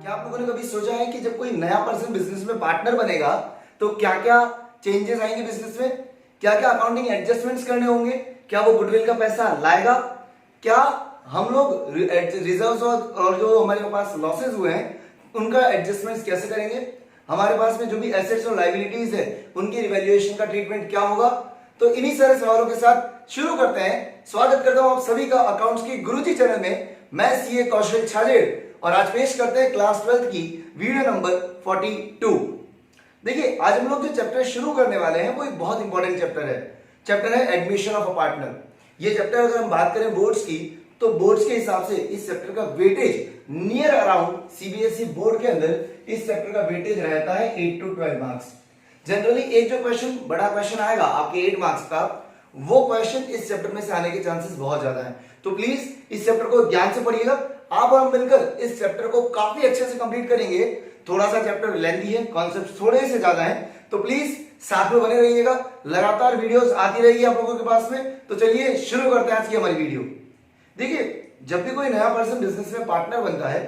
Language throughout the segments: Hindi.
क्या आप लोगों ने कभी सोचा है कि जब कोई नया पर्सन बिजनेस में पार्टनर बनेगा तो क्या क्या चेंजेस आएंगे बिजनेस में, क्या क्या अकाउंटिंग एडजस्टमेंट्स करने होंगे, क्या वो गुडविल का पैसा लाएगा, क्या हम लोग रिजर्व्स और जो हमारे पास लॉसेस हुए हैं उनका एडजस्टमेंट्स कैसे करेंगे, हमारे पास में जो भी एसेट्स और लायबिलिटीज है उनकी रिवैल्यूएशन का ट्रीटमेंट क्या होगा। तो इन्हीं सारे सवालों के साथ शुरू करते हैं। स्वागत करता हूं आप सभी का अकाउंट्स की गुरुजी चैनल में। मैं सीए कौशल छाजेड़ और आज पेश करते हैं क्लास 12 की वीडियो नंबर 42। देखिए, आज हम लोग जो चैप्टर शुरू करने वाले हैं वो एक बहुत इंपॉर्टेंट चैप्टर है एडमिशन ऑफ अ पार्टनर। ये चैप्टर अगर हम बात करें बोर्ड्स की तो बोर्ड्स के हिसाब से इस चैप्टर का weightage near around CBSE board के अंदर इस चैप्टर का वेटेज रहता है 8 to 12 मार्क्स। जनरली एक जो क्वेश्चन बड़ा क्वेश्चन आएगा आपके 8 मार्क्स का, वो क्वेश्चन इस चैप्टर में से आने के चांसेस बहुत ज्यादा हैं। तो प्लीज इस चैप्टर को ध्यान से पढ़िएगा। आप और हम मिलकर इस चैप्टर को काफी अच्छे से कंप्लीट करेंगे। थोड़ा सा चैप्टर लेंथी है, कॉन्सेप्ट थोड़े से ज्यादा हैं, तो प्लीज साथ में बने रहिएगा। लगातार वीडियोस आती रहेगी आप लोगों के पास में। तो चलिए शुरू करते हैं आज की हमारी वीडियो। देखिए, जब भी कोई नया पर्सन बिजनेस में पार्टनर बनता है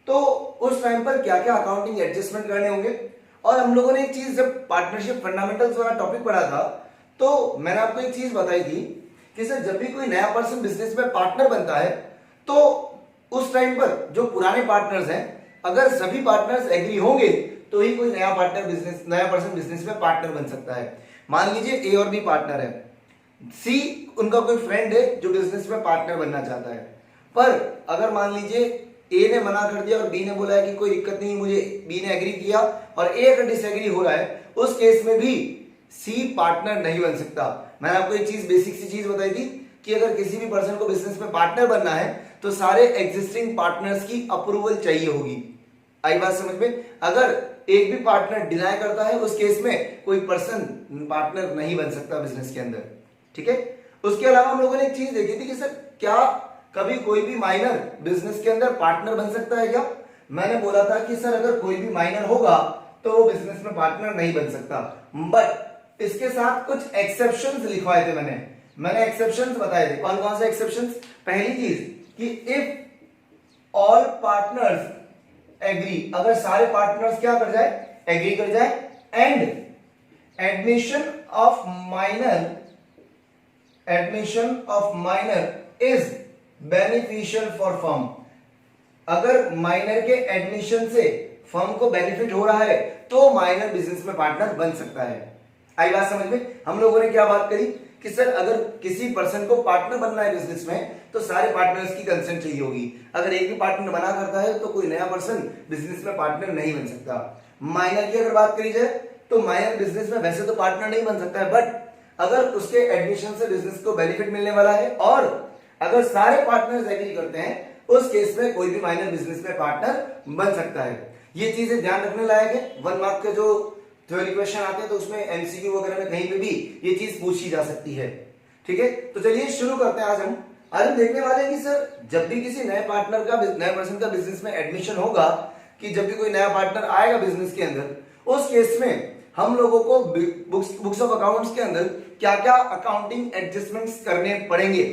तो उस टाइम पर क्या क्या अकाउंटिंग एडजस्टमेंट करने होंगे। और हम लोगों ने एक चीज, जब पार्टनरशिप फंडामेंटल्स वाला टॉपिक पढ़ा था तो मैंने आपको एक चीज बताई थी कि सर जब भी कोई नया पर्सन बिजनेस में पार्टनर बनता है तो उस टाइम पर जो पुराने पार्टनर्स हैं, अगर सभी पार्टनर्स एग्री होंगे तो ही कोई नया पर्सन बिजनेस में पार्टनर बन सकता है। मान लीजिए ए और बी पार्टनर है, सी उनका कोई फ्रेंड है जो बिजनेस में पार्टनर बनना चाहता है, पर अगर मान लीजिए ए ने मना कर दिया और बी ने बोला है कि कोई दिक्कत नहीं, मुझे बी ने एग्री किया, और ए अगर डिसएग्री हो रहा है, उस केस में भी सी पार्टनर नहीं बन सकता। मैंने आपको एक चीज, बेसिक सी चीज बताई थी कि अगर किसी भी पर्सन को बिजनेस में पार्टनर बनना है तो सारे एग्जिस्टिंग पार्टनर्स की अप्रूवल चाहिए होगी। आई बात समझ में? अगर एक भी पार्टनर डिनाई करता है उस केस में कोई पर्सन पार्टनर नहीं बन सकता बिजनेस के अंदर। ठीक है। उसके अलावा हम लोगों ने एक चीज देखी थी कि सर क्या कभी कोई भी माइनर बिजनेस के अंदर पार्टनर बन सकता है क्या? मैंने बोला था कि सर अगर कोई भी माइनर होगा तो वो बिजनेस में पार्टनर नहीं बन सकता, बट इसके साथ कुछ एक्सेप्शंस लिखवाए थे मैंने एक्सेप्शंस बताए थे। कौन कौन से एक्सेप्शंस? पहली चीज कि इफ ऑल पार्टनर्स एग्री, अगर सारे पार्टनर्स क्या कर जाए, एग्री कर जाए, and admission of minor is beneficial for firm. अगर माइनर के एडमिशन से फर्म को बेनिफिट हो रहा है तो माइनर बिजनेस में पार्टनर बन सकता है। आई बात समझ में? हम लोगों ने क्या बात करी कि सर अगर किसी पर्सन को पार्टनर बनना है बिजनेस में तो सारे पार्टनर्स की कंसेंट चाहिए होगी। अगर एक भी पार्टनर मना करता है तो कोई नया पर्सन बिजनेस में पार्टनर नहीं बन सकता। माइनर की अगर बात करी जाए तो माइनर बिजनेस में वैसे तो पार्टनर नहीं बन सकता है, बट अगर उसके एडमिशन से बिजनेस को बेनिफिट मिलने वाला है और अगर सारे पार्टनर्स एग्री करते हैं उस केस में कोई भी माइनर बिजनेस में पार्टनर बन सकता है। ये चीजें ध्यान रखने लायक है। 1 मार्क के जो थ्योरी क्वेश्चन आते हैं तो उसमें एमसीक्यू वगैरह में कहीं पे भी ये चीज पूछी जा सकती है। ठीक है, तो चलिए शुरू करते हैं। आज हम देखने वाले हैं कि सर जब भी किसी नए पर्सन का बिजनेस में एडमिशन होगा, कि जब भी कोई नया पार्टनर आएगा बिजनेस के अंदर, उस केस में हम लोगों को बुक्स ऑफ अकाउंट्स के अंदर क्या क्या अकाउंटिंग एडजस्टमेंट्स करने पड़ेंगे।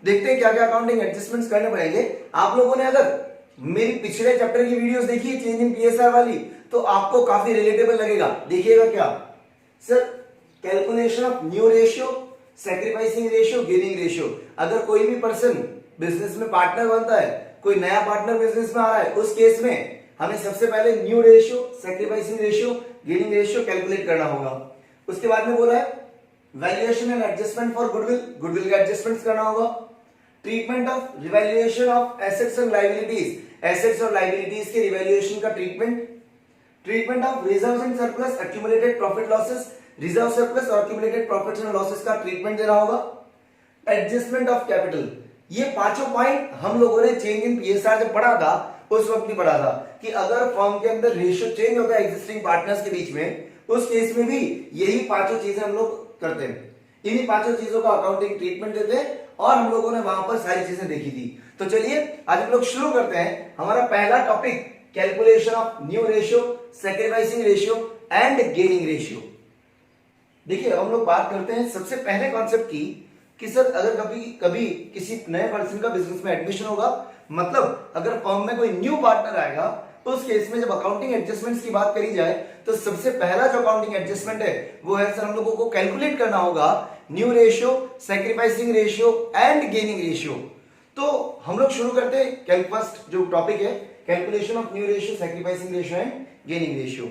देखते हैं क्या क्या अकाउंटिंग एडजस्टमेंट्स करने पड़ेंगे। आप लोगों ने अगर मेरी पिछले चैप्टर की वीडियोस देखी है चेंज इन पीएसआर वाली, तो आपको काफी रिलेटेबल लगेगा। देखिएगा क्या sir, calculation of new ratio, sacrificing ratio, gaining ratio. अगर कोई भी पर्सन बिजनेस में पार्टनर बनता है, कोई नया पार्टनर बिजनेस में आ रहा है, उस केस में हमें सबसे पहले new ratio, sacrificing ratio, gaining ratio calculate करना होगा। उसके बाद में बोला है valuation and adjustment for goodwill का एडजस्टमेंट करना होगा। Treatment of revaluation of assets and liabilities, assets और लायबिलिटीज के रिवैल्यूएशन का treatment of reserves and surplus, accumulated profit losses, reserve surplus और एक्यूमुलेटेड प्रॉफिट्स एंड लॉसेस का ट्रीटमेंट देना होगा। एडजस्टमेंट ऑफ कैपिटल, ये पांचों पॉइंट हम लोगों ने चेंज इन पीएसआर जब पढ़ा था उस वक्त भी पढ़ा था कि अगर फर्म के अंदर रेशियो चेंज होता है एग्जिस्टिंग पार्टनर्स के बीच में, उस केस में भी यही पांचों चीजें हम लोग करते हैं। इन्हीं पांचों चीजों का अकाउंटिंग ट्रीटमेंट देते हैं और हम लोगों ने वहां पर सारी चीजें देखी थी। तो चलिए आज हम लोग शुरू करते हैं। हमारा पहला topic calculation of new ratio, sacrificing ratio and gaining ratio. देखिए, हम लोग बात करते हैं सबसे पहले कॉन्सेप्ट की कि सर अगर कभी किसी नए पर्सन का बिजनेस में एडमिशन होगा, मतलब अगर फर्म में कोई न्यू पार्टनर आएगा उस केस में जब अकाउंटिंग एडजस्टमेंट्स की बात करी जाए तो सबसे पहला जो अकाउंटिंग एडजस्टमेंट है वो है सर हम लोगों को कैलकुलेट करना होगा new ratio, sacrificing ratio and gaining ratio. तो हम लोग शुरू करते हैं फर्स्ट जो टॉपिक है calculation of new ratio, sacrificing ratio and gaining ratio.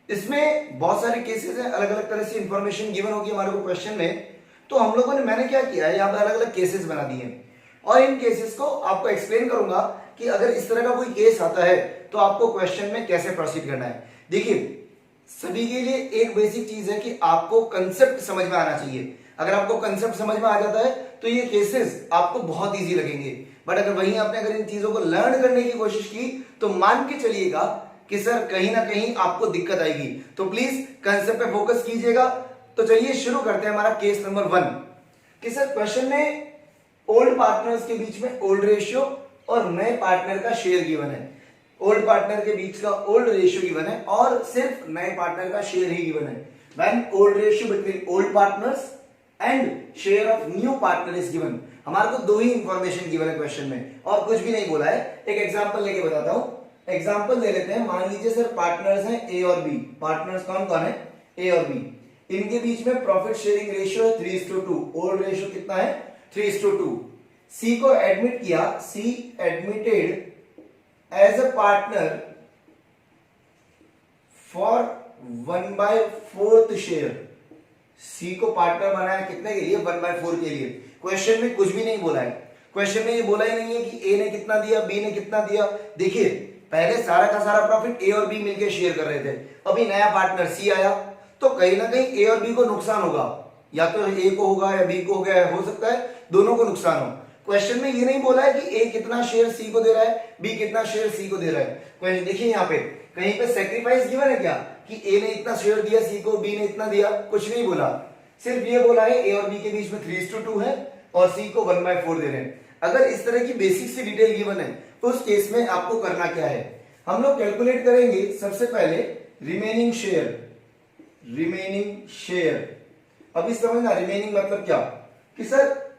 इसमें बहुत सारे केसेस हैं, अलग अलग तरह से इंफॉर्मेशन गिवन होगी हमारे को क्वेश्चन में। तो हम लोगों ने, मैंने क्या किया है, यहाँ पर अलग अलग केसेस बना दिए हैं और इन केसेस को आपको एक्सप्लेन करूंगा कि अगर इस तरह का कोई केस आता है तो आपको क्वेश्चन में कैसे प्रोसीड करना है। देखिए, सभी के लिए एक बेसिक चीज है कि आपको कंसेप्ट समझ में आना चाहिए। अगर आपको कंसेप्ट समझ में आ जाता है तो ये केसेस आपको बहुत इजी लगेंगे। बट अगर वहीं आपने अगर इन चीजों को लर्न करने की कोशिश की तो मान के चलिएगा कि सर कहीं ना कहीं आपको दिक्कत आएगी। तो प्लीज कंसेप्ट पे फोकस कीजिएगा। तो चलिए शुरू करते हैं हमारा केस नंबर 1 कि सर क्वेश्चन में ओल्ड पार्टनर्स के बीच में ओल्ड रेशियो और नए पार्टनर का शेयर गिवन है। ओल्ड पार्टनर के बीच का ओल्ड रेशियो गिवन है और सिर्फ नए पार्टनर का शेयर ही गिवन है। When old ratio between old partners and share of new partner is given. हमारे को दो ही इंफॉर्मेशन गिवन है क्वेश्चन में और कुछ भी नहीं बोला है। एक एग्जांपल लेके बताता हूं। एग्जांपल ले लेते हैं। मान लीजिए सर पार्टनर्स हैं ए और बी। पार्टनर्स कौन कौन है? ए और बी। इनके बीच में प्रॉफिट शेयरिंग रेशियो है 3:2। ओल्ड रेशियो कितना है? 3:2। सी को एडमिट किया, C admitted as a partner for 1/4 share. C को पार्टनर बनाया कितने के लिए? 1/4 के लिए। क्वेश्चन में कुछ भी नहीं बोला है। क्वेश्चन में ये बोला ही नहीं है कि ए ने कितना दिया, बी ने कितना दिया। देखिए, पहले सारा का सारा प्रॉफिट ए और बी मिलकर शेयर कर रहे थे। अभी नया पार्टनर सी आया तो कहीं ना कहीं ए और बी को नुकसान होगा। या तो ए को होगा या बी को हो गया, हो सकता है दोनों को नुकसान हो। क्वेश्चन में ये नहीं बोला है कि ए कितना शेयर सी को दे रहा है, बी कितना शेयर सी को दे रहा है। क्वेश्चन देखिए यहाँ पे कहीं पे सैक्रिफाइस गिवन है क्या कि ए ने इतना शेयर दिया सी को, बी ने इतना दिया? कुछ नहीं बोला। सिर्फ ये बोला है ए और बी के बीच में 3:2 है और सी को 1/4 दे रहे हैं। अगर इस तरह की बेसिक सी डिटेल गिवन है तो उस केस में आपको करना क्या है? हम लोग कैलकुलेट करेंगे सबसे पहले रिमेनिंग शेयर। रिमेनिंग शेयर, अभी समझना रिमेनिंग मतलब क्या कि सर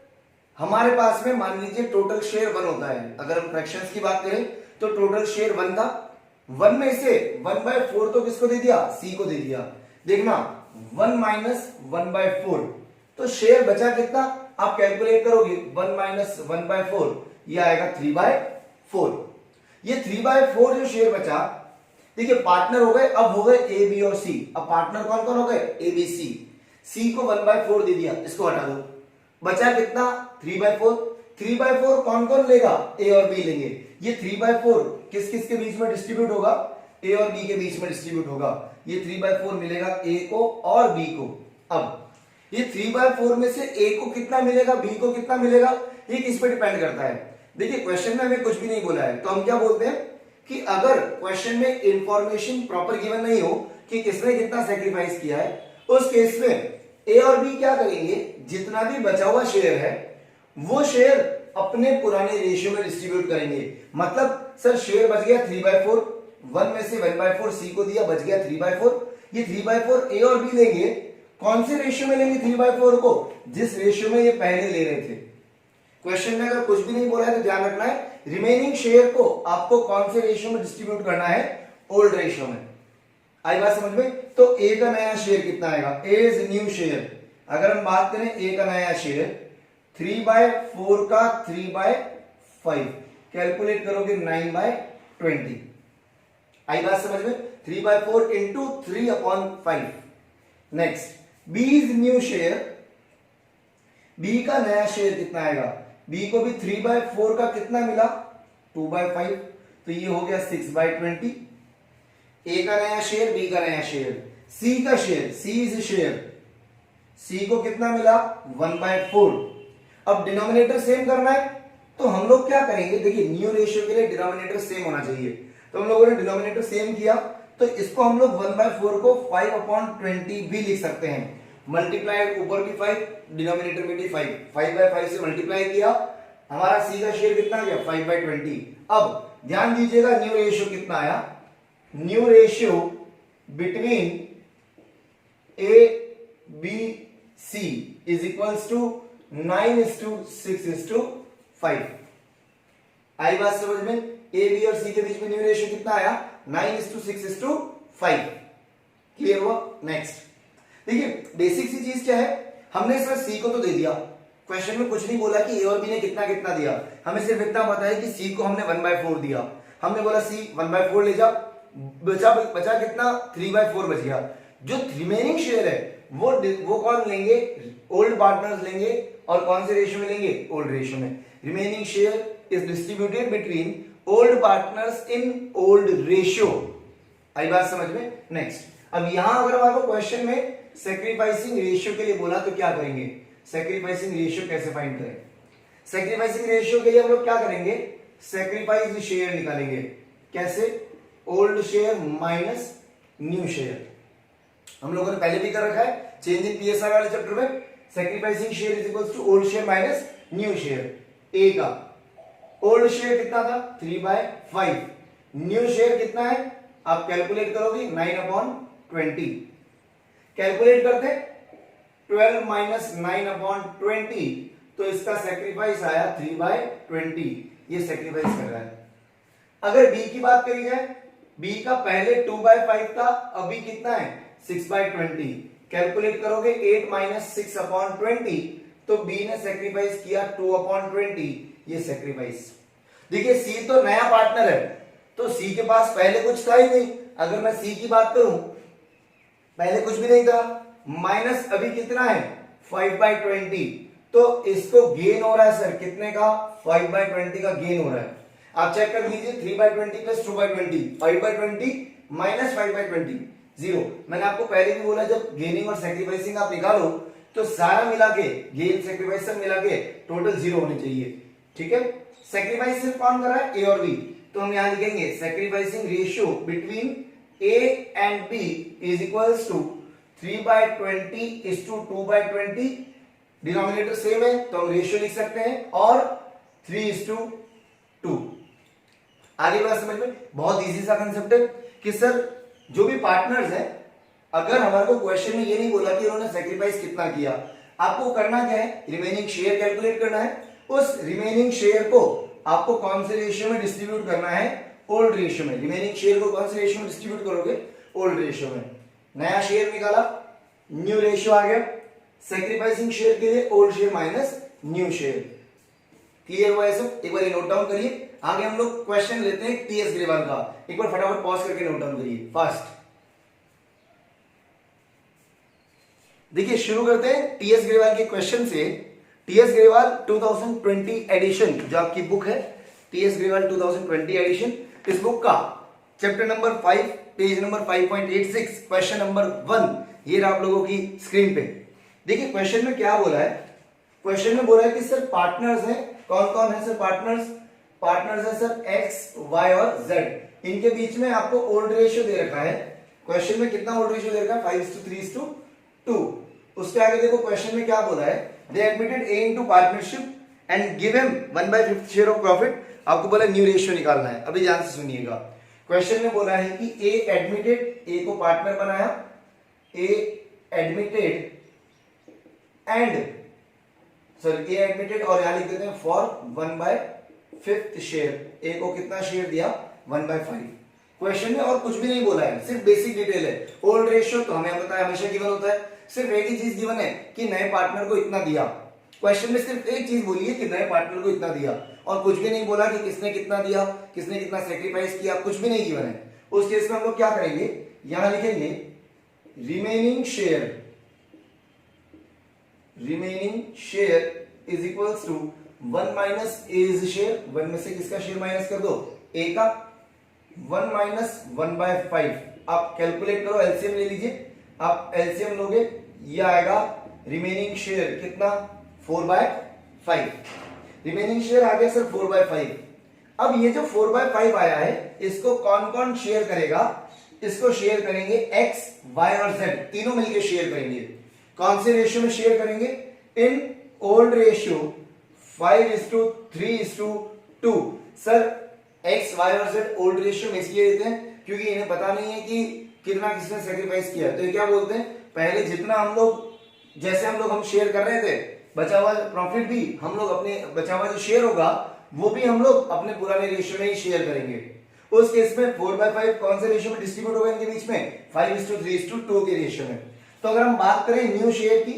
हमारे पास में मान लीजिए टोटल शेयर 1 होता है। अगर हम फ्रैक्शंस की बात करें तो टोटल शेयर 1 था। 1 में से 1/4 तो किसको दे दिया? सी को दे दिया। देखना 1 - 1/4 तो शेयर बचा कितना? आप कैलकुलेट करोगे 1 - 1/4 ये आएगा 3/4। ये 3/4 जो शेयर बचा, देखिए पार्टनर हो गए, अब हो गए ए बी और सी। अब पार्टनर कौन कौन हो गए? ए बी सी। सी को 1/4 दे दिया, इसको हटा दो। बचा कितना? 3/4। 3/4 कौन कौन लेगा? ए और बी लेंगे। ये 3/4 किस किस के बीच में डिस्ट्रीब्यूट होगा? ए और बी के बीच में डिस्ट्रीब्यूट होगा। ये 3/4 मिलेगा ए को और बी को। अब ये 3/4 में से ए को कितना मिलेगा, बी को कितना मिलेगा, ये किस पे डिपेंड करता है? देखिए क्वेश्चन में हमें कुछ भी नहीं बोला है तो हम क्या बोलते हैं कि अगर क्वेश्चन में इंफॉर्मेशन प्रॉपर गिवन नहीं हो कि किसने कितना सैक्रिफाइस किया है, उस केस में ए और बी क्या करेंगे, जितना भी बचा हुआ शेयर है वो शेयर अपने पुराने रेशियो में डिस्ट्रीब्यूट करेंगे। मतलब सर शेयर बच गया 3/4, 1 में से 1/4 सी को दिया, बच गया 3/4। ये 3/4 ए और बी लेंगे। कौन से रेशियो में लेंगे 3/4 को? जिस रेशियो में ये पहले ले रहे थे। क्वेश्चन में अगर कुछ भी नहीं बोला है तो ध्यान रखना है रिमेनिंग शेयर को आपको कौन से रेशियो में डिस्ट्रीब्यूट करना है? ओल्ड रेशियो में। आई बात समझ में? तो ए का नया शेयर कितना आएगा? ए इज न्यू शेयर। अगर हम बात करें ए का नया शेयर 3/4 का 3/5 कैलकुलेट करोगे 9/20। आई बात समझ में? 3/4 into 3/5। Next B is new share. B का नया शेयर कितना आएगा? बी को भी 3/4 का कितना मिला? 2/5। तो ये हो गया 6/20। ए का नया शेयर, बी का नया शेयर, सी का share, C is share, C को कितना मिला? 1/4। अब डिनोमिनेटर सेम करना है तो हम लोग क्या करेंगे? देखिए न्यू रेशियो के लिए डिनोमिनेटर सेम होना चाहिए। तो हम लोगों ने डिनोमिनेटर सेम किया तो इसको हम लोग 1/4 को 5/20 भी लिख सकते हैं। मल्टीप्लाई ऊपर भी 5, डिनोमिनेटर में भी 5। 5/5 से मल्टीप्लाई किया, हमारा सी का शेयर कितना गया? 5/20। अब ध्यान दीजिएगा न्यू रेशियो कितना आया? New ratio between A B C is equals to 9:6:5। आई बात समझ में? ए बी और सी के बीच में न्यू रेशियो कितना आया 9:6:5। क्लियर हुआ। नेक्स्ट देखिए बेसिक सी चीज क्या है, हमने इसमें सी को तो दे दिया, क्वेश्चन में कुछ नहीं बोला कि ए और बी ने कितना कितना दिया, हमें सिर्फ इतना पता है कि सी को हमने 1/4 दिया। हमने बोला सी 1/4 ले जा, बचा कितना 3/4 बच गया। जो रिमेनिंग शेयर है वो कौन लेंगे, ओल्ड पार्टनर्स लेंगे, और कौन से रेशियो में लेंगे, ओल्ड रेशियो में। Remaining share is distributed between old partners in old ratio. आई बात समझ में। नेक्स्ट अब यहां अगर आपको क्वेश्चन में सैक्रिफाइसिंग रेशियो के लिए बोला तो क्या करेंगे, सैक्रिफाइसिंग रेशियो कैसे फाइंड करें। सैक्रिफाइसिंग रेशियो के लिए हम लोग क्या करेंगे, सैक्रिफाइस शेयर निकालेंगे। कैसे, old share minus new share. हम लोगों ने पहले भी कर रखा है चेंज इन पीएसआर वाले चैप्टर में। Sacrificing share is equals to old share minus new share. A का ओल्ड शेयर कितना था 3/5, न्यू शेयर कितना है आप कैलकुलेट करोगे 9/20। कैलकुलेट करते 12 माइनस 9/20, तो इसका सैक्रिफाइस आया 3/20। ये सैक्रिफाइस कर रहा है। अगर बी की बात करी जाए, बी का पहले 2/5 था, अभी कितना है 6/20। कैलकुलेट करोगे 8 माइनस 6/20, तो बी ने सैक्रिफाइस किया 2/20। ये सैक्रिफाइस। देखिए सी तो नया पार्टनर है, तो सी के पास पहले कुछ था ही नहीं। अगर मैं सी की बात करूं, पहले कुछ भी नहीं था, माइनस अभी कितना है 5/20, तो इसको गेन हो रहा है सर कितने का 5/20 का गेन हो रहा है। आप चेक कर लीजिए 3/20 प्लस 2/20, 5/20 माइनस 5/20 0। मैंने आपको पहले भी बोला जब गेनिंग और सैक्रिफाइसिंग आप निकालो तो सारा मिला के गेन सैक्रिफाइस सब मिला के टोटल 0 होने चाहिए। ठीक है, सैक्रिफाइस सिर्फ कौन कर रहा है ए और बी, तो हम यहां लिखेंगे sacrificing ratio between A and B is equals to 3/20:2/20। Denominator same है तो हम रेशियो लिख सकते हैं, और 3:2। आगे बात समझ में, बहुत इजी सा कंसेप्ट है कि सर जो भी पार्टनर्स हैं, अगर हमारे को क्वेश्चन में ये नहीं बोला कि उन्होंने सैक्रिफाइस कितना किया, आपको करना क्या है, रिमेनिंग शेयर कैलकुलेट करना है। उस रिमेनिंग शेयर को आपको कौन से रेशियो में डिस्ट्रीब्यूट करना है, ओल्ड रेशियो में। रिमेनिंग शेयर को कौन से रेशियो में डिस्ट्रीब्यूट करोगे, ओल्ड रेशियो में। नया शेयर निकाला, न्यू रेशियो आ गया। सैक्रिफाइसिंग शेयर के लिए old share minus new share. Clear हुआ है सब। एक बार नोट डाउन करिए। आगे हम लोग क्वेश्चन लेते हैं टीएस ग्रेवाल का। एक बार फटाफट पॉज करके नोट डाउन करिए फास्ट। देखिए शुरू करते हैं टीएस ग्रेवाल के क्वेश्चन से। टीएस ग्रेवाल 2020 एडिशन जो आपकी बुक है, टीएस ग्रेवाल 2020 एडिशन, इस बुक का chapter number 5 page number 5.86 question number 1 ये आप लोगों की स्क्रीन पे। देखिए क्वेश्चन में क्या बोला है, क्वेश्चन में बोला है कि सर पार्टनर्स हैं, कौन कौन है सर पार्टनर्स, पार्टनर्स है सर एक्स वाई और जेड। इनके बीच में आपको ओल्ड रेशियो दे रखा है। क्वेश्चन में कितना ओल्ड रेशियो दे रखा है 5:3:2। उसके आगे देखो क्वेश्चन में क्या बोला है, they admitted A into partnership and give him 1/5 share of profit. आपको बोला न्यू रेशियो निकालना है। अभी ध्यान से सुनिएगा, क्वेश्चन में बोला है कि ए एडमिटेड, ए को पार्टनर बनाया, A admitted and sir A admitted, और यहां लिख देते हैं फॉर 1/5 शेयर। ए को कितना शेयर दिया 1/5। क्वेश्चन में और कुछ भी नहीं बोला है, सिर्फ बेसिक डिटेल है। ओल्ड रेशियो तो हमें पता है हमेशा गिवन होता है, सिर्फ एक ही चीज गिवन है कि नए पार्टनर को इतना दिया। क्वेश्चन में सिर्फ एक चीज बोली है कि नए पार्टनर को इतना दिया, और कुछ भी नहीं बोला कि किसने कितना दिया, किसने कितना सैक्रिफाइस किया, कुछ भी नहीं गिवन है। उस केस में हम लोग क्या करेंगे, यहां लिखेंगे remaining share, remaining share is equals to 1 minus A's share. 1 में से किसका शेयर माइनस कर दो, ए का। 1 माइनस 1/5। आप कैलकुलेट करो, एलसीएम ले लीजिए। आप एलसीएम लोगे, ये आएगा रिमेनिंग शेयर कितना 4/5। रिमेनिंग शेयर आ गया सर 4/5। अब ये जो 4/5 आया है, इसको कौन कौन शेयर करेगा, इसको शेयर करेंगे एक्स वाई और जेड, तीनों मिलकर शेयर करेंगे। कौन से रेशियो में शेयर करेंगे, in old ratio 5:3:2। Sir X Y और जेड ओल्ड रेशियो में इसलिए देते हैं क्योंकि इन्हें पता नहीं है कि कितना किसने सैक्रिफाइस किया। तो ये क्या बोलते हैं, पहले जितना हम लोग, जैसे हम शेयर कर रहे थे, बचा हुआ प्रॉफिट भी हम लोग अपने, बचा हुआ जो शेयर होगा वो भी हम लोग अपने पुराने रेशियो में ही शेयर करेंगे। उस केस में 4/5 कौन से रेशियो में डिस्ट्रीब्यूट होगा इनके बीच में? 5:3:2 के रेशियो में। तो अगर हम बात करें न्यू शेयर की,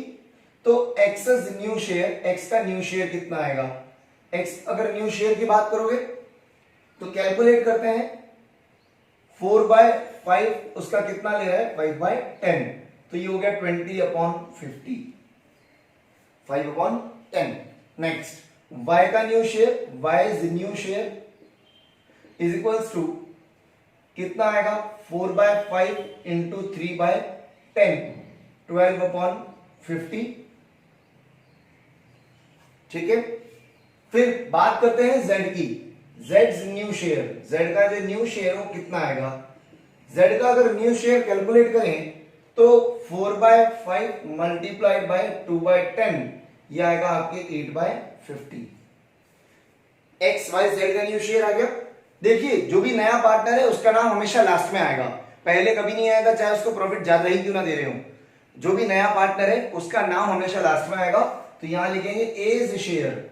तो एक्स न्यू शेयर, एक्स का न्यू शेयर कितना आएगा? एक्स अगर न्यू शेयर की बात करोगे तो कैलकुलेट करते हैं, 4/5 उसका कितना ले रहा है? 5/10, तो ये हो गया 20/50, 5/10। नेक्स्ट y का new share, y is new share is equals to कितना आएगा? 4/5 इंटू 3/10, 12/50। ठीक है, फिर बात करते हैं z की। z न्यू शेयर, z का जो न्यू शेयर हो कितना आएगा? z का अगर न्यू शेयर कैलकुलेट करें तो 4/5 मल्टीप्लाइड बाय 2/10, ये आएगा आपके 8/50। एक्स वाई जेड का न्यू शेयर आ गया। देखिए जो भी नया पार्टनर है उसका नाम हमेशा लास्ट में आएगा, पहले कभी नहीं आएगा, चाहे उसको प्रॉफिट ज्यादा ही क्यों ना दे रहे हो। जो भी नया पार्टनर है उसका नाम हमेशा लास्ट में आएगा। तो यहां लिखेंगे ए शेयर,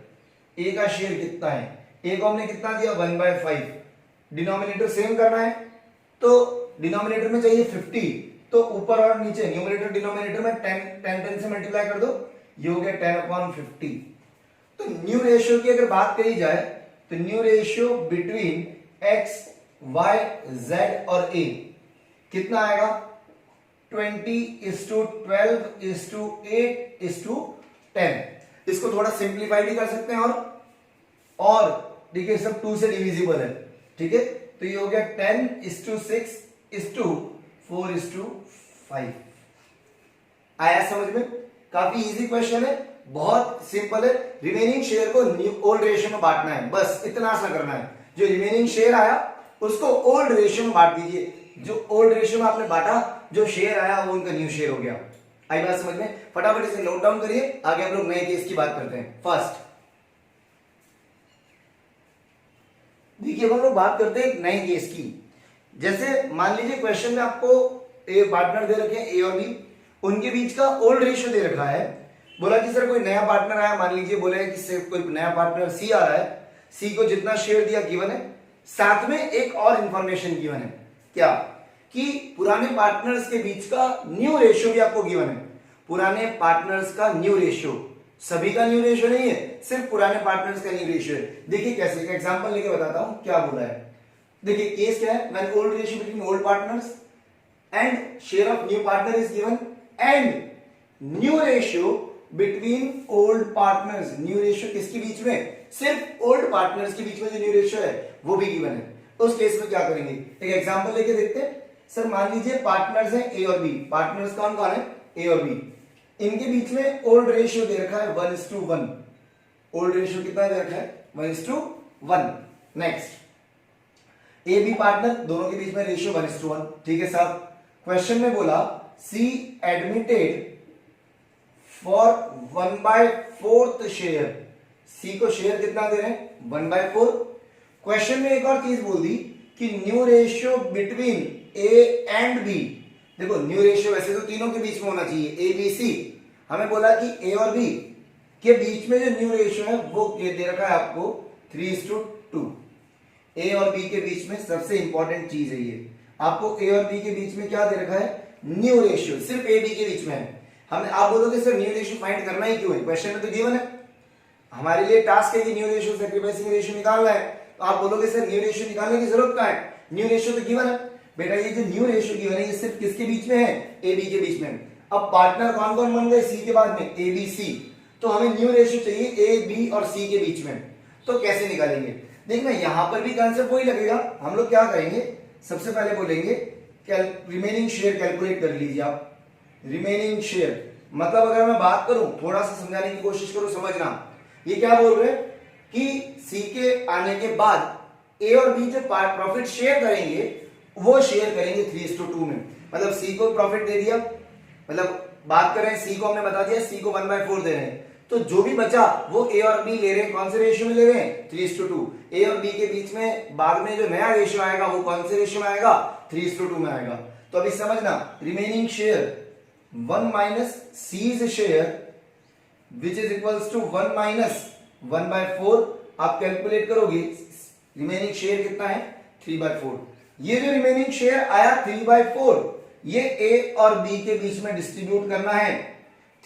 ए का शेयर कितना है? ए को हमने कितना दिया? 1/5। डिनोमिनेटर सेम करना है तो डिनोमिनेटर में चाहिए 50, तो ऊपर और नीचे न्यूमरेटर डिनोमिनेटर में 10 से मल्टीप्लाई कर दो, ये हो गया 10/50। तो न्यू रेशियो की अगर बात करी जाए तो new ratio between X Y Z और ए कितना आएगा? 20:12:8:10। इसको थोड़ा सिंप्लीफाई भी कर सकते हैं और देखिए सब 2 से डिविजिबल है। ठीक है, तो ये हो गया 10:6:4:5। आया समझ में? काफी इजी क्वेश्चन है, बहुत सिंपल है। रिमेनिंग शेयर को ओल्ड रेशियो में बांटना है, बस इतना सा करना है। जो रिमेनिंग शेयर आया उसको ओल्ड रेशियो में बांट दीजिए। जो ओल्ड रेशियो में आपने बांटा, जो शेयर आया वो उनका न्यू शेयर हो गया। आई बात समझ में? फटाफट इसे नोट डाउन करिए, आगे हम लोग नए केस की बात करते हैं। फर्स्ट देखिए हम लोग बात करते हैं एक नए केस की। जैसे मान लीजिए क्वेश्चन में आपको ए पार्टनर दे रखे हैं ए और बी, उनके बीच का ओल्ड रेशियो दे रखा है। बोला कि सर कोई नया पार्टनर आया, मान लीजिए बोले कि सर कोई नया पार्टनर सी आ रहा है, सी को जितना शेयर दिया गिवन है, साथ में एक और इंफॉर्मेशन गिवन है। क्या? कि पुराने पार्टनर्स के बीच का न्यू रेशियो भी आपको गिवन है। पुराने पार्टनर्स का न्यू रेशियो, सभी का न्यू रेशियो नहीं है, सिर्फ पुराने पार्टनर्स का न्यू रेशियो है। देखिए कैसे, एक एग्जांपल लेके बताता हूं क्या बोला है। देखिए केस क्या है? When old ratio between old partners and share of new partner is given and new ratio between old partners. New ratio किसके बीच में? सिर्फ ओल्ड पार्टनर्स के बीच में जो न्यू रेशियो है वो भी गिवन है। उस केस में क्या करेंगे? एक एग्जांपल लेके देखते हैं। सर मान लीजिए पार्टनर्स हैं ए और बी। पार्टनर्स कौन कौन है? ए और बी। इनके बीच में ओल्ड रेशियो दे रखा है 1:1। ओल्ड रेशियो कितना दे रखा है? 1:1। नेक्स्ट ए बी पार्टनर, दोनों के बीच में रेशियो 1:1। ठीक है साहब, क्वेश्चन में बोला सी एडमिटेड फॉर 1/4 शेयर। सी को शेयर कितना दे रहे हैं? 1/4। क्वेश्चन में एक और चीज बोल दी कि new ratio between A and B. देखो न्यू रेशियो वैसे तो तीनों के बीच में होना चाहिए, ए बी सी। हमें बोला कि ए और बी के बीच में जो न्यू रेशियो है वो दे रखा है आपको 3:2। ए और बी के बीच में सबसे इंपॉर्टेंट चीज है ये। आपको ए और बी के बीच में क्या दे रखा है? New ratio. सिर्फ ए बी के बीच में है। हमने, आप बोलोगे सर न्यू रेशियो फाइंड करना ही क्यों है? क्वेश्चन में तो गिवन है, हमारे लिए टास्क है कि न्यू रेशियो सैक्रिफाइसिंग रेशियो निकालना है। तो आप बोलोगे सर न्यू रेशियो निकालने की जरूरत क्या है? न्यू रेशियो तो गिवन है। बेटा ये जो न्यू रेशियो गिवन है ये सिर्फ किसके बीच में है? ए बी के बीच में। अब पार्टनर कौन कौन बन गए सी के बाद में? A B C. तो हमें न्यू रेशियो चाहिए ए बी और सी के बीच में। तो कैसे निकालेंगे? देखना यहां पर भी कंसेप्ट वही लगेगा। हम लोग क्या करेंगे? सबसे पहले बोलेंगे रिमेनिंग शेयर कैलकुलेट कर लीजिए आप। रिमेनिंग शेयर मतलब अगर मैं बात करूं, थोड़ा सा समझाने की कोशिश करूं, समझना। ये क्या बोल रहे हैं कि सी के आने के बाद ए और बी जो प्रॉफिट शेयर करेंगे वो शेयर करेंगे 3:2 में। मतलब सी को प्रॉफिट दे दिया, मतलब बात कर रहे हैं सी को हमने बता दिया, सी को 1/4 दे रहे हैं, तो जो भी बचा वो ए और बी ले रहे हैं। कौन से रेशियो में ले रहे हैं? 3:2। ए और बी के बीच में बाद में जो नया रेशियो आएगा वो कौन से रेशियो में आएगा? 3:2 में आएगा। तो अभी समझना, remaining share 1 minus C's share which is equals to 1 minus 1/4 आप कैलकुलेट करोगे रिमेनिंग शेयर कितना है 3/4। ये जो रिमेनिंग शेयर आया 3/4 ये ए और बी के बीच में डिस्ट्रीब्यूट करना है।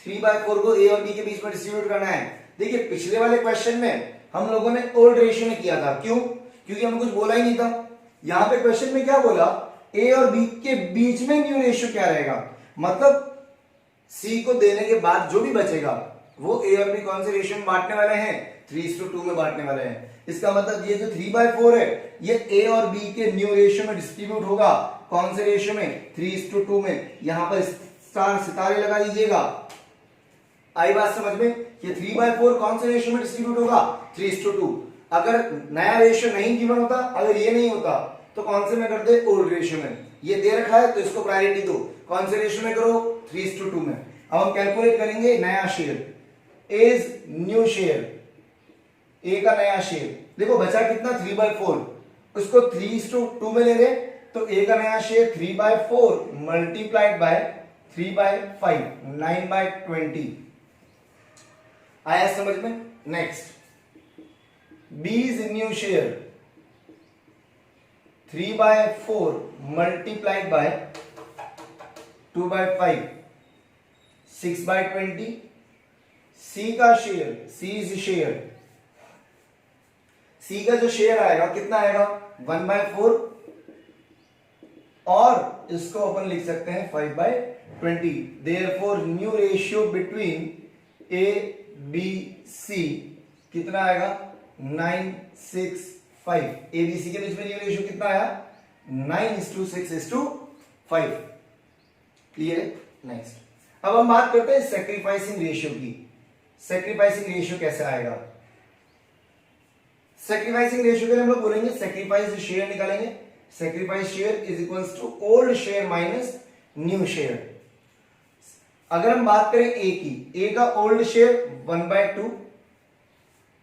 3/4 को ए और बी के बीच में डिस्ट्रीब्यूट करना है। देखिए पिछले वाले क्वेश्चन में हम लोगों ने ओल्ड रेशियो में किया था, क्यों? क्योंकि हमने कुछ बोला ही नहीं था। यहां पे क्वेश्चन में क्या बोला, ए और बी के बीच में न्यू रेशियो क्या रहेगा, मतलब सी को देने के बाद जो भी बचेगा वो ए और बी कौन से रेशियो में बांटने वाले हैं, 3:2 में बांटने वाले हैं। इसका मतलब ये जो 3/4 है ये ए और बी के न्यू रेशियो में डिस्ट्रीब्यूट होगा, कौन से रेशियो में, 3:2 में। यहां पर स्टार सितारे लगा दीजिएगा। आई बात समझ में? ये 3/4 कौन से रेशियो में डिस्ट्रीब्यूट होगा, 3:2। अगर नया रेशियो नहीं गिवन होता, अगर ये नहीं होता तो कौन से में करते, ओल्ड रेशियो में। ये दे रखा है तो इसको प्रायोरिटी दो, कौन से रेशियो में करो, 3:2 में। अब हम कैलकुलेट करेंगे नया share, as new share, A का नया शेयर। देखो बचा कितना, 3/4, उसको 3:2 में ले रहे तो ए का नया शेयर 3/4 मल्टीप्लाइड बाय 3/5, 9/20। आया समझ में? नेक्स्ट बीज न्यू शेयर 3/4 मल्टीप्लाइड बाय 2/5, 6/20। सी का शेयर, सीज शेयर, सी का जो शेयर आएगा कितना आएगा, 1/4 और इसको अपन लिख सकते हैं 5/20। Therefore new ratio between A B C कितना आएगा, 9:6:5। ए बी सी के बीच में न्यू रेशियो कितना आया, 9:6:5। क्लियर है? नेक्स्ट अब हम बात करते हैं सैक्रिफाइसिंग रेशियो की। सैक्रिफाइसिंग रेशियो कैसे आएगा? सैक्रिफाइसिंग रेशियो के लिए हम लोग बोलेंगे सैक्रिफाइस शेयर निकालेंगे। Sacrifice share is equals to old share minus new share. अगर हम बात करें ए की, ए का ओल्ड शेयर 1/2,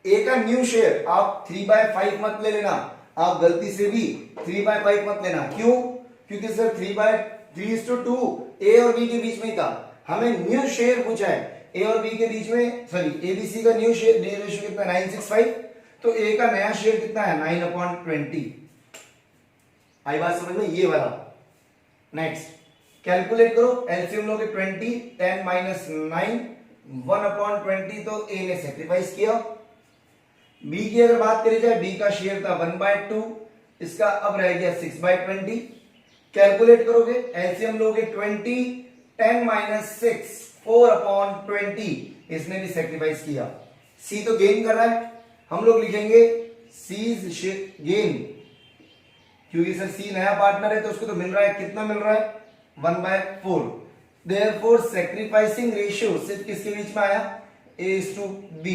ए का न्यू शेयर आप 3/5 मत ले लेना, आप गलती से भी 3/5 मत लेना। क्यों? क्योंकि सर 3:2 ए और बी के बीच में था, हमें न्यू शेयर पूछा है ए और बी के बीच में, सॉरी एबीसी का न्यू शेयर रेशियो कितना, 9:6:5, तो ए का नया शेयर कितना है, 9/20। आई बात समझ में? ये वाला। नेक्स्ट कैलकुलेट करो, एलसीएम लोगे 20, 10 - 9, 1/20, तो ए ने सैक्रिफाइस किया। बी की अगर बात करी जाए, बी का शेयर था 1/2, इसका अब रह गया 6/20। कैलकुलेट करोगे, एलसीएम लोगे 20, 10 - 6, 4/20, इसने भी सैक्रिफाइस किया। सी तो गेन कर रहा है, हम लोग लिखेंगे सीज गेन, क्योंकि सर सी नया पार्टनर है तो उसको तो मिल रहा है, कितना मिल रहा है, 1/4। देयरफॉर सैक्रिफाइसिंग रेशियो सिर्फ किसके बीच में आया, A:B।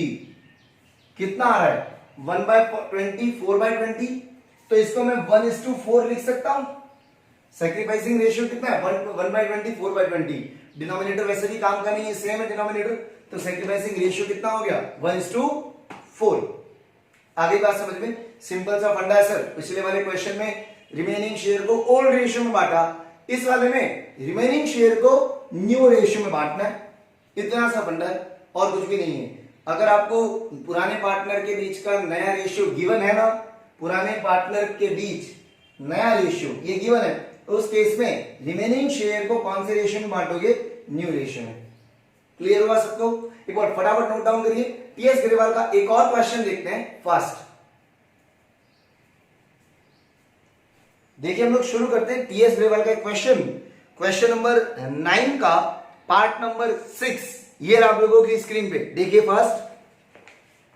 कितना आ रहा है, 1/20, 4/20, तो इसको मैं 1:4 लिख सकता हूं। सैक्रिफाइसिंग रेशियो कितना है, 1/20, 4/20। डिनोमिनेटर वैसे भी काम का नहीं है, सेम है डिनोमिनेटर, तो सैक्रिफाइसिंग रेशियो कितना हो गया, 1:4। आगे बात समझ में? सिंपल सा फंडा है सर। पिछले वाले क्वेश्चन में रिमेनिंग शेयर को ओल्ड रेशियो में बांटा, इस वाले में रिमेनिंग शेयर को न्यू रेशियो में बांटना है। इतना सा फंडा है और कुछ भी नहीं है। अगर आपको पुराने पार्टनर के बीच का नया रेशियो गिवन है ना, पुराने पार्टनर के बीच नया रेशियो ये गिवन है, तो उस केस में रिमेनिंग शेयर को कौन से रेशियो में बांटोगे, न्यू रेशियो में। क्लियर हुआ सबको? एक बार फटाफट नोट डाउन करिए। टीएस ग्रेवाल का एक और क्वेश्चन देखते हैं फास्ट। देखिए हम लोग शुरू करते हैं टीएस ग्रेवाल का एक क्वेश्चन, क्वेश्चन नंबर 9 का पार्ट नंबर 6। ये आप लोगों की स्क्रीन पे देखिए फर्स्ट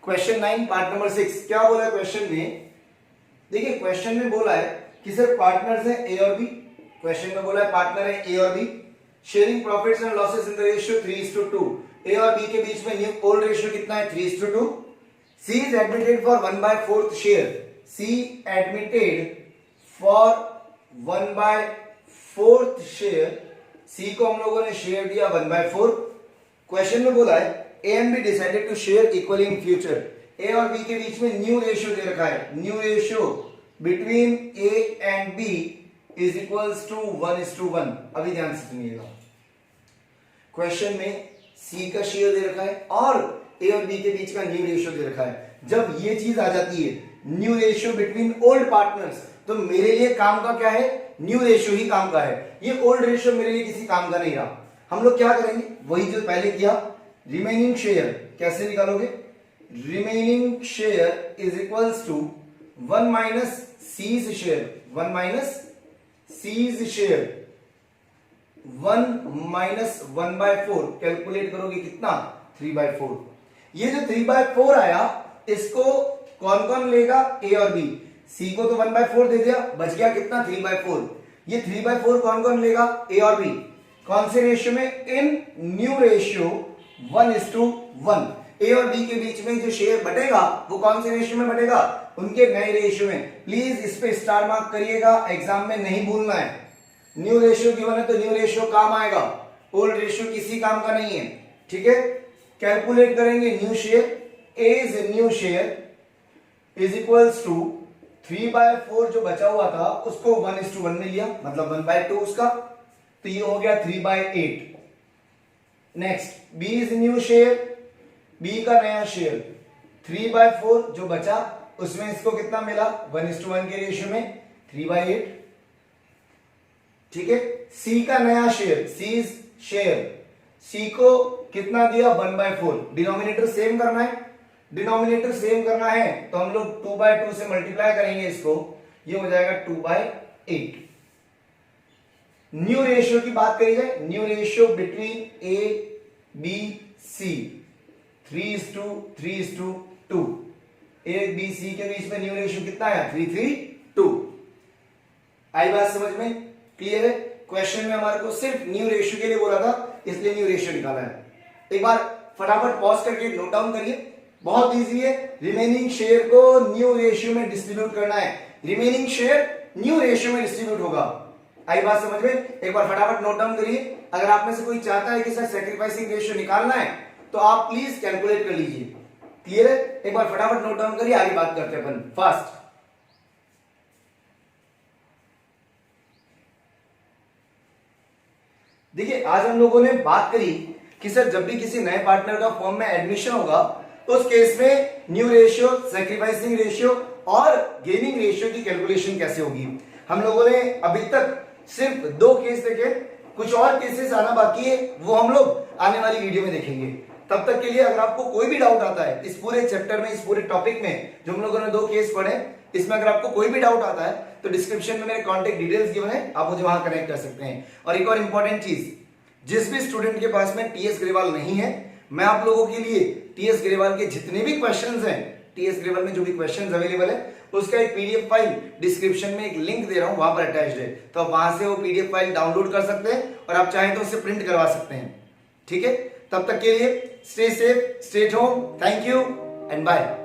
क्वेश्चन 9 पार्ट नंबर 6। क्या बोला है क्वेश्चन में? देखिए क्वेश्चन में बोला है कि सर पार्टनर्स हैं ए और बी। क्वेश्चन में बोला है पार्टनर है ए और B, sharing profits and losses in the ratio 3:2। A और बी के बीच में न्यू ओल्ड रेशियो कितना है, 3:2। C is admitted for 1/4 share, C admitted for 1/4 share, C को हम लोगों ने शेयर दिया 1/4। क्वेश्चन में बोला है A and B decided to share equally in future. A और बी के बीच में न्यू रेशियो दे रखा है, new ratio between A and B is equals to 1:1। अभी ध्यान से सुनिएगा, क्वेश्चन में सी का शेयर दे रखा है और ए और बी के बीच का न्यू रेशियो दे रखा है। जब ये चीज आ जाती है new ratio between old partners, तो मेरे लिए काम का क्या है, न्यू रेशियो ही काम का है, ये ओल्ड रेशियो मेरे लिए किसी काम का नहीं रहा। हम लोग क्या करेंगे, वही जो पहले किया, रिमेनिंग शेयर कैसे निकालोगे, remaining share is equals to 1 minus C's share, 1 minus C's share, 1 minus 1/4 calculate करोगे कितना, 3/4। ये जो 3/4 आया इसको कौन कौन लेगा, ए और बी। सी को तो 1/4 दे दिया, बच गया कितना, 3/4। ये 3/4 कौन कौन लेगा, ए और बी। कौन से रेशियो में, इन न्यू रेशियो 1:1। ए और बी के बीच में जो शेयर बटेगा वो कौन से रेशियो में बटेगा, उनके नए रेशियो में। प्लीज इस पे स्टार मार्क करिएगा, एग्जाम में नहीं भूलना है। न्यू रेशियो गिवन है तो न्यू रेशियो काम आएगा, ओल्ड रेशियो किसी काम का नहीं है, ठीक है। कैलकुलेट करेंगे new share, A is new share is equals to 3/4 जो बचा हुआ था उसको 1:1 में लिया, मतलब 1/2 उसका, तो ये हो गया 3/8। Next B is new share, B का नया शेयर 3/4 जो बचा उसमें इसको कितना मिला, 1:1 के रेशियो में 3/8, ठीक है। सी का नया शेयर, सी शेयर, सी को कितना दिया, 1/4। डिनोमिनेटर सेम करना है, डिनोमिनेटर सेम करना है तो हम लोग 2/2 से मल्टीप्लाई करेंगे इसको, ये हो जाएगा 2/8। न्यू रेशियो की बात करी जाए, new ratio between A B C 3:2। A B C के बीच में न्यू रेशियो कितना आया, 3:2। आई बात समझ में, क्लियर है। क्वेश्चन में हमारे को सिर्फ न्यू रेशियो के लिए बोला था, इसलिए न्यू रेशियो निकाला है। एक बार फटाफट पॉज करके नोट डाउन करिए, बहुत इजी है। रिमेनिंग शेयर को न्यू रेशियो में डिस्ट्रीब्यूट करना है, रिमेनिंग शेयर न्यू रेशियो में डिस्ट्रीब्यूट होगा। आई बात समझ में, एक बार फटाफट नोट डाउन करिए। अगर आप में से कोई चाहता है कि सर सैक्रिफाइसिंग रेशियो निकालना है तो आप प्लीज कैलकुलेट कर लीजिए, क्लियर है। एक बार फटाफट नोट डाउन करिए, आगे बात करते हैं अपन फास्ट। देखिए आज हम लोगों ने बात करी कि सर जब भी किसी नए पार्टनर का फॉर्म में एडमिशन होगा तो उस केस में न्यू रेशियो, सैक्रिफाइसिंग रेशियो और गेनिंग रेशियो की कैलकुलेशन कैसे होगी। हम लोगों ने अभी तक सिर्फ 2 केस देखे, कुछ और केसेस आना बाकी है, वो हम लोग आने वाली वीडियो में देखेंगे। तब तक के लिए अगर आपको कोई भी डाउट आता है इस पूरे चैप्टर में, इस पूरे टॉपिक में जो हम लोगों ने 2 केस पढ़े, इसमें अगर आपको कोई भी डाउट आता है तो डिस्क्रिप्शन में मेरे कॉन्टेक्ट डिटेल्स गिवन है, आप मुझे वहां कनेक्ट कर सकते हैं। और एक और इंपॉर्टेंट चीज, जिस भी स्टूडेंट के पास में टीएस ग्रेवाल नहीं है, मैं आप लोगों के लिए टीएस ग्रेवाल के जितने भी क्वेश्चंस हैं, टीएस ग्रेवाल में जो भी क्वेश्चंस अवेलेबल है उसका एक पीडीएफ फाइल डिस्क्रिप्शन में एक लिंक दे रहा हूं, वहां पर अटैच्ड है, तो आप वहां से वो पीडीएफ फाइल डाउनलोड कर सकते हैं और आप चाहें तो उसे प्रिंट करवा सकते हैं, ठीक है। तब तक के लिए stay safe, stay at home, thank you and bye.